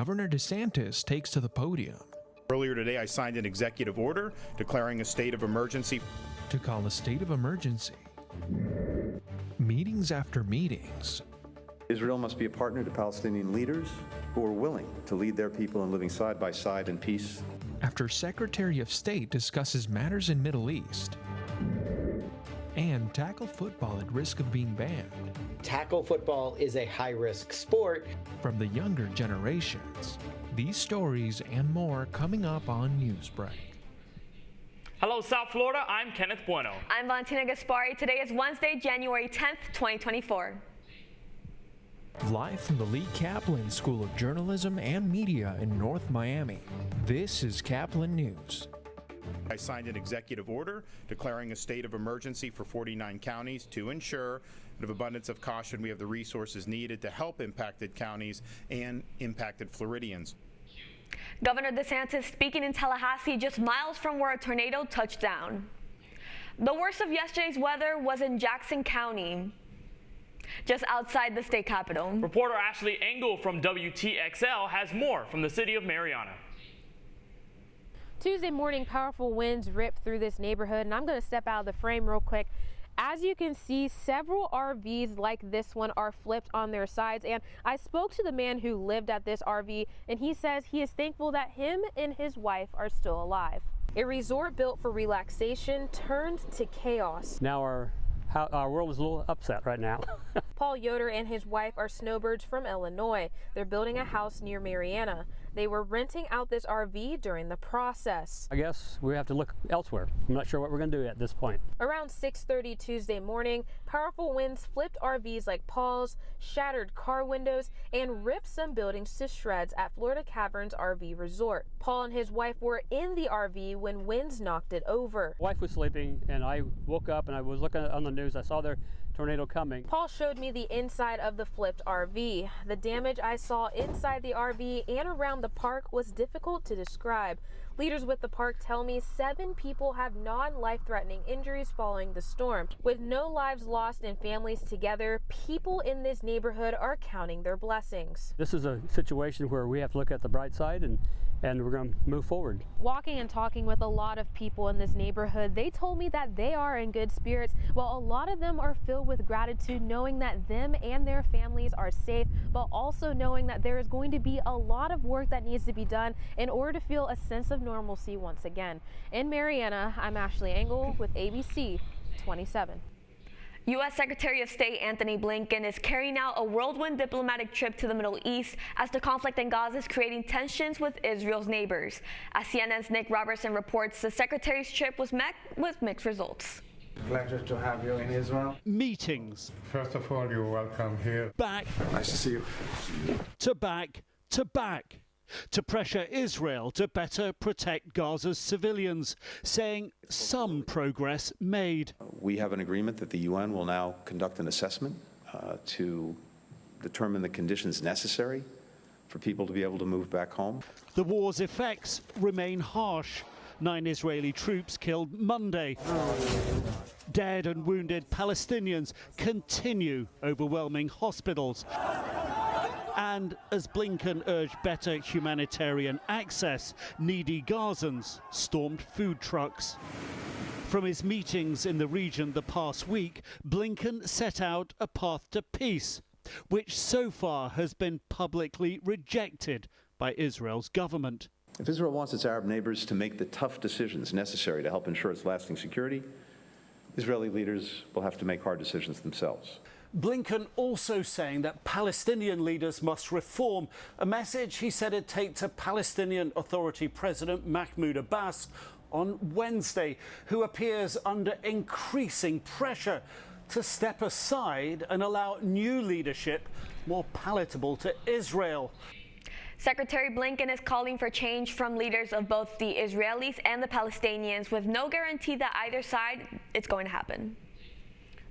Governor DeSantis takes to the podium. Earlier today, I signed an executive order declaring a state of emergency. To call a state of emergency. Meetings after meetings. Israel must be a partner to Palestinian leaders who are willing to lead their people in living side by side in peace. After Secretary of State discusses matters in Middle East. And tackle football at risk of being banned. Tackle football is a high-risk sport. From the younger generations. These stories and more coming up on Newsbreak. Hello, South Florida. I'm Kenneth Bueno. I'm Valentina Gaspari. Today is Wednesday, January 10th, 2024. Live from the Lee Caplin School of Journalism and Media in North Miami, this is Caplin News. I signed an executive order declaring a state of emergency for 49 counties to ensure, out of abundance of caution, we have the resources needed to help impacted counties and impacted Floridians. Governor DeSantis speaking in Tallahassee, just miles from where a tornado touched down. The worst of yesterday's weather was in Jackson County, just outside the state capitol. Reporter Ashley Engel from WTXL has more from the city of Mariana. Tuesday morning, powerful winds ripped through this neighborhood, and I'm going to step out of the frame real quick. As you can see, several RVs like this one are flipped on their sides, and I spoke to the man who lived at this RV, and he says he is thankful that him and his wife are still alive. A resort built for relaxation turned to chaos. Now our world is a little upset right now. Paul Yoder and his wife are snowbirds from Illinois. They're building a house near Mariana. They were renting out this RV during the process. I guess we have to look elsewhere. I'm not sure what we're going to do at this point. Around 6:30 Tuesday morning, powerful winds flipped RVs like Paul's, shattered car windows, and ripped some buildings to shreds at Florida Caverns RV Resort. Paul and his wife were in the RV when winds knocked it over. Wife was sleeping, and I woke up and I was looking on the news. I saw their tornado coming. Paul showed me the inside of the flipped RV. The damage I saw inside the RV and around the park was difficult to describe. Leaders with the park tell me 7 people have non-life-threatening injuries following the storm. With no lives lost and families together, people in this neighborhood are counting their blessings. This is a situation where we have to look at the bright side and we're going to move forward. Walking and talking with a lot of people in this neighborhood, they told me that they are in good spirits, while a lot of them are filled with gratitude knowing that them and their families are safe, but also knowing that there is going to be a lot of work that needs to be done in order to feel a sense of normalcy once again. In Mariana, I'm Ashley Engel with ABC 27. U.S. Secretary of State Antony Blinken is carrying out a whirlwind diplomatic trip to the Middle East as the conflict in Gaza is creating tensions with Israel's neighbors. As CNN's Nick Robertson reports, the Secretary's trip was met with mixed results. Pleasure to have you in Israel. Meetings. First of all, you're welcome here. Back. Nice to see you. To back. To back. To pressure Israel to better protect Gaza's civilians, saying some progress made. We have an agreement that the UN will now conduct an assessment to determine the conditions necessary for people to be able to move back home. The war's effects remain harsh. 9 Israeli troops killed Monday. Dead and wounded Palestinians continue overwhelming hospitals. And as Blinken urged better humanitarian access, needy Gazans stormed food trucks. From his meetings in the region the past week, Blinken set out a path to peace, which so far has been publicly rejected by Israel's government. If Israel wants its Arab neighbors to make the tough decisions necessary to help ensure its lasting security, Israeli leaders will have to make hard decisions themselves. Blinken also saying that Palestinian leaders must reform, a message he said he'd take to Palestinian Authority President Mahmoud Abbas on Wednesday, who appears under increasing pressure to step aside and allow new leadership more palatable to Israel. Secretary Blinken is calling for change from leaders of both the Israelis and the Palestinians, with no guarantee that either side is going to happen.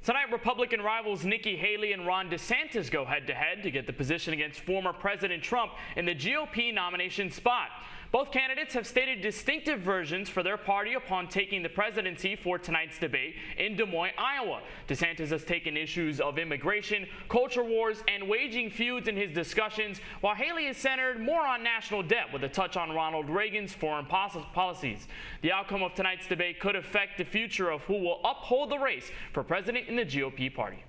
Tonight, Republican rivals Nikki Haley and Ron DeSantis go head-to-head to get the position against former President Trump in the GOP nomination spot. Both candidates have stated distinctive versions for their party upon taking the presidency for tonight's debate in Des Moines, Iowa. DeSantis has taken issues of immigration, culture wars, and waging feuds in his discussions, while Haley is centered more on national debt with a touch on Ronald Reagan's foreign policies. The outcome of tonight's debate could affect the future of who will uphold the race for president in the GOP party.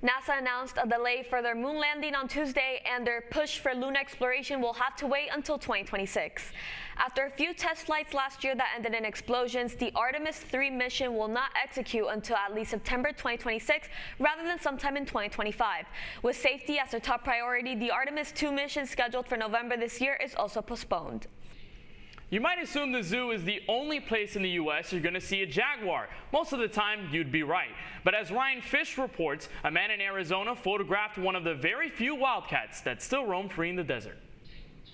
NASA announced a delay for their moon landing on Tuesday, and their push for lunar exploration will have to wait until 2026. After a few test flights last year that ended in explosions, the Artemis 3 mission will not execute until at least September 2026 rather than sometime in 2025. With safety as their top priority, the Artemis 2 mission scheduled for November this year is also postponed. You might assume the zoo is the only place in the U.S. you're going to see a jaguar. Most of the time, you'd be right. But as Ryan Fish reports, a man in Arizona photographed one of the very few wildcats that still roam free in the desert.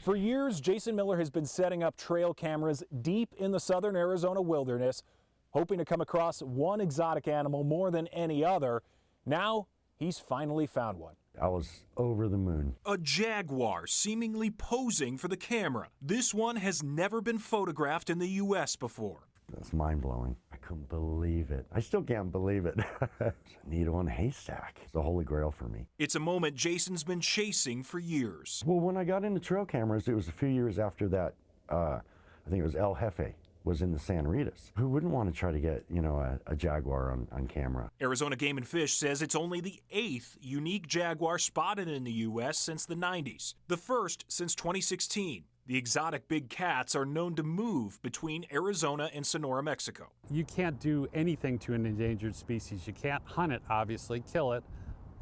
For years, Jason Miller has been setting up trail cameras deep in the southern Arizona wilderness, hoping to come across one exotic animal more than any other. Now, he's finally found one. I was over the moon. A jaguar seemingly posing for the camera. This one has never been photographed in the U.S. before. That's mind-blowing. I couldn't believe it. I still can't believe it. It's a needle in a haystack. It's the holy grail for me. It's a moment Jason's been chasing for years. Well, when I got into trail cameras, it was a few years after that, I think it was El Jefe was in the San Ritas. Who wouldn't want to try to get, a jaguar on camera? Arizona Game and Fish says it's only the 8th unique jaguar spotted in the U.S. since the 90s. The first since 2016. The exotic big cats are known to move between Arizona and Sonora, Mexico. You can't do anything to an endangered species. You can't hunt it, obviously, kill it,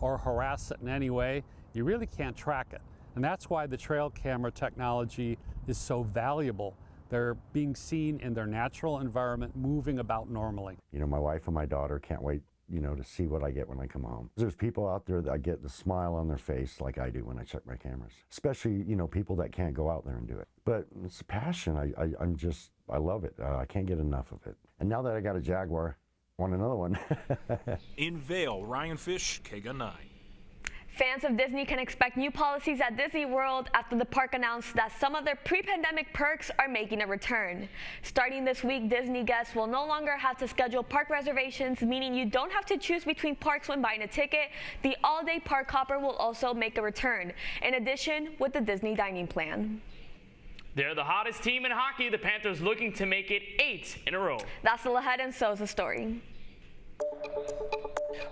or harass it in any way. You really can't track it. And that's why the trail camera technology is so valuable. They're being seen in their natural environment, moving about normally. My wife and my daughter can't wait, to see what I get when I come home. There's people out there that I get the smile on their face like I do when I check my cameras, especially, people that can't go out there and do it. But it's a passion. I love it. I can't get enough of it. And now that I got a jaguar, I want another one. In Vail, Ryan Fish, KGUN 9. Fans of Disney can expect new policies at Disney World after the park announced that some of their pre-pandemic perks are making a return. Starting this week, Disney guests will no longer have to schedule park reservations, meaning you don't have to choose between parks when buying a ticket. The all-day park hopper will also make a return, in addition with the Disney dining plan. They're the hottest team in hockey. The Panthers looking to make it 8 in a row. That's all ahead, and so's the story.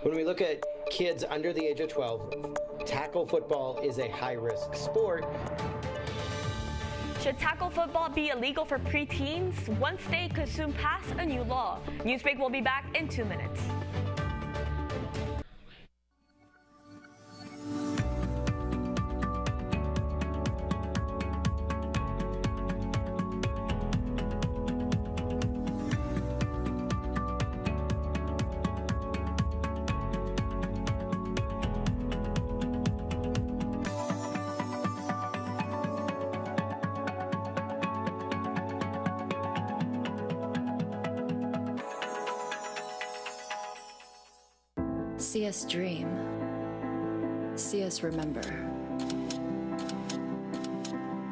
When we look at kids under the age of 12, tackle football is a high-risk sport. Should tackle football be illegal for preteens? One state could soon pass a new law. Newsbreak will be back in 2 minutes. See us dream. See us remember.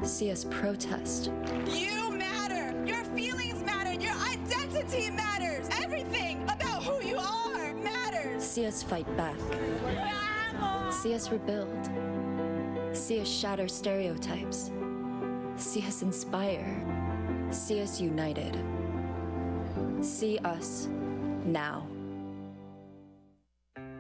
See us protest. You matter. Your feelings matter. Your identity matters. Everything about who you are matters. See us fight back. See us rebuild. See us shatter stereotypes. See us inspire. See us united. See us now.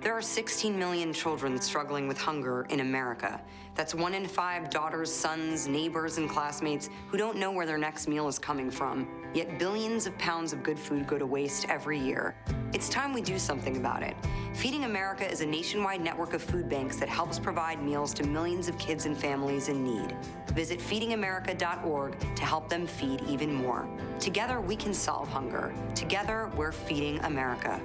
There are 16 million children struggling with hunger in America. That's 1 in 5 daughters, sons, neighbors, and classmates who don't know where their next meal is coming from. Yet billions of pounds of good food go to waste every year. It's time we do something about it. Feeding America is a nationwide network of food banks that helps provide meals to millions of kids and families in need. Visit feedingamerica.org to help them feed even more. Together, we can solve hunger. Together, we're feeding America.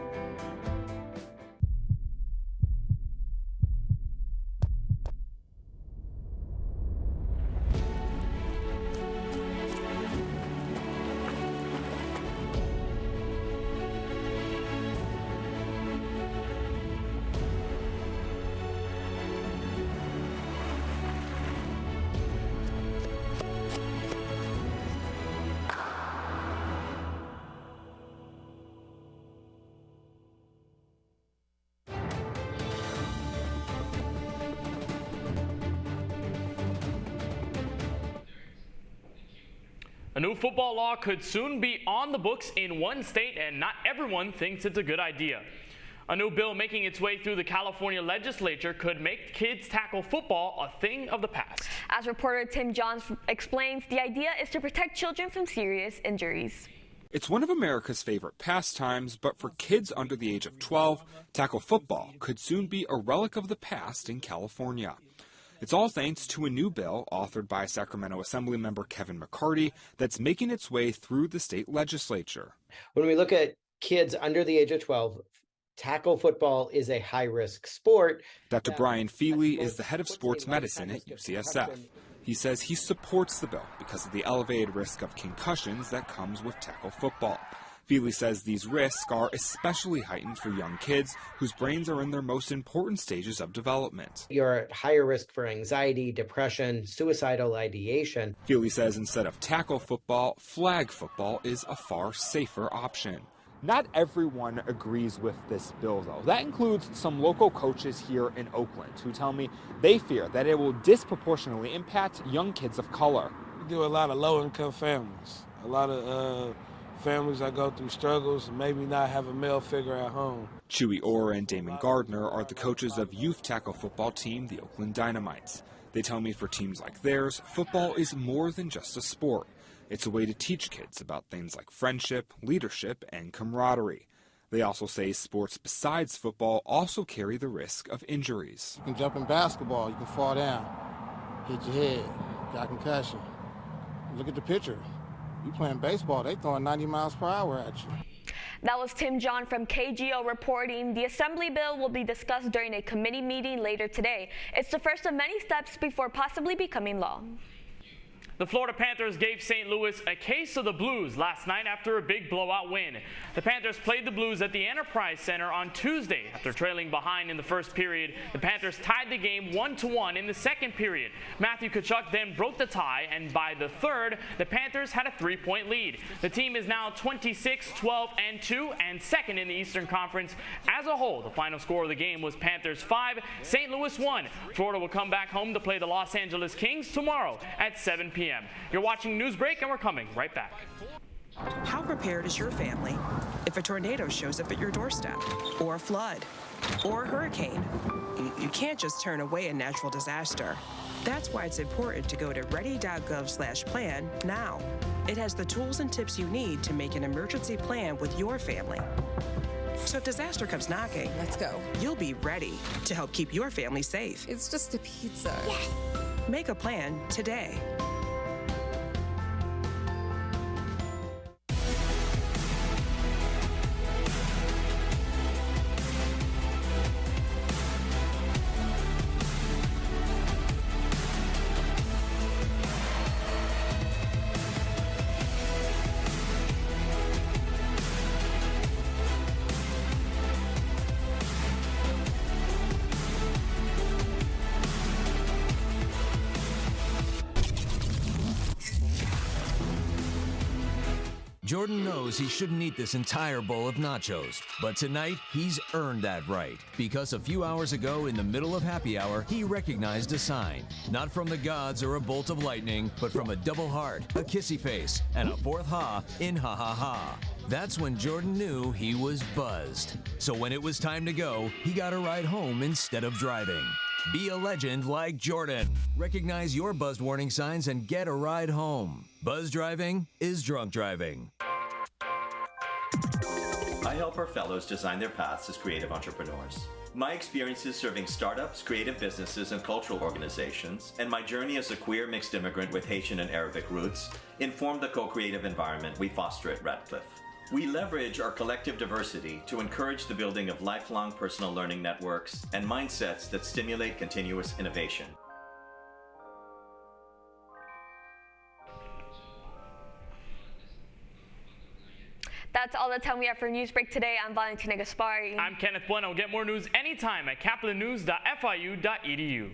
A new football law could soon be on the books in one state, and not everyone thinks it's a good idea. A new bill making its way through the California legislature could make kids tackle football a thing of the past. As reporter Tim Johns explains, the idea is to protect children from serious injuries. It's one of America's favorite pastimes, but for kids under the age of 12, tackle football could soon be a relic of the past in California. It's all thanks to a new bill authored by Sacramento Assemblymember Kevin McCarty that's making its way through the state legislature. When we look at kids under the age of 12, tackle football is a high-risk sport. Dr. Brian Feely is the head of sports medicine at UCSF. He says he supports the bill because of the elevated risk of concussions that comes with tackle football. Feely says these risks are especially heightened for young kids whose brains are in their most important stages of development. You're at higher risk for anxiety, depression, suicidal ideation. Feely says instead of tackle football, flag football is a far safer option. Not everyone agrees with this bill, though. That includes some local coaches here in Oakland who tell me they fear that it will disproportionately impact young kids of color. We do a lot of low-income families, a lot of families that go through struggles and maybe not have a male figure at home. Chewy Orr and Damon Gardner are the coaches of youth tackle football team, the Oakland Dynamites. They tell me for teams like theirs, football is more than just a sport. It's a way to teach kids about things like friendship, leadership, and camaraderie. They also say sports besides football also carry the risk of injuries. You can jump in basketball, you can fall down, hit your head, got concussion. Look at the picture. You playing baseball, they throwing 90 miles per hour at you. That was Tim John from KGO reporting. The Assembly bill will be discussed during a committee meeting later today. It's the first of many steps before possibly becoming law. The Florida Panthers gave St. Louis a case of the blues last night after a big blowout win. The Panthers played the Blues at the Enterprise Center on Tuesday. After trailing behind in the first period, the Panthers tied the game 1-1 in the second period. Matthew Tkachuk then broke the tie, and by the third, the Panthers had a 3-point lead. The team is now 26-12-2 and second in the Eastern Conference. As a whole, the final score of the game was Panthers 5, St. Louis 1. Florida will come back home to play the Los Angeles Kings tomorrow at 7 p.m. You're watching Newsbreak, and we're coming right back. How prepared is your family if a tornado shows up at your doorstep, or a flood, or a hurricane? You can't just turn away a natural disaster. That's why it's important to go to ready.gov/plan now. It has the tools and tips you need to make an emergency plan with your family. So if disaster comes knocking, let's go. You'll be ready to help keep your family safe. It's just a pizza. Yes. Make a plan today. Jordan knows he shouldn't eat this entire bowl of nachos, but tonight he's earned that right because a few hours ago in the middle of happy hour, he recognized a sign. Not from the gods or a bolt of lightning, but from a double heart, a kissy face, and a fourth ha in ha ha ha. That's when Jordan knew he was buzzed. So when it was time to go, he got a ride home instead of driving. Be a legend like Jordan. Recognize your buzzed warning signs and get a ride home. Buzz driving is drunk driving. I help our fellows design their paths as creative entrepreneurs. My experiences serving startups, creative businesses, and cultural organizations, and my journey as a queer mixed immigrant with Haitian and Arabic roots, inform the co-creative environment we foster at Radcliffe. We leverage our collective diversity to encourage the building of lifelong personal learning networks and mindsets that stimulate continuous innovation. That's all the time we have for Newsbreak today. I'm Valentina Gaspari. I'm Kenneth Bueno. Get more news anytime at caplinnews.fiu.edu.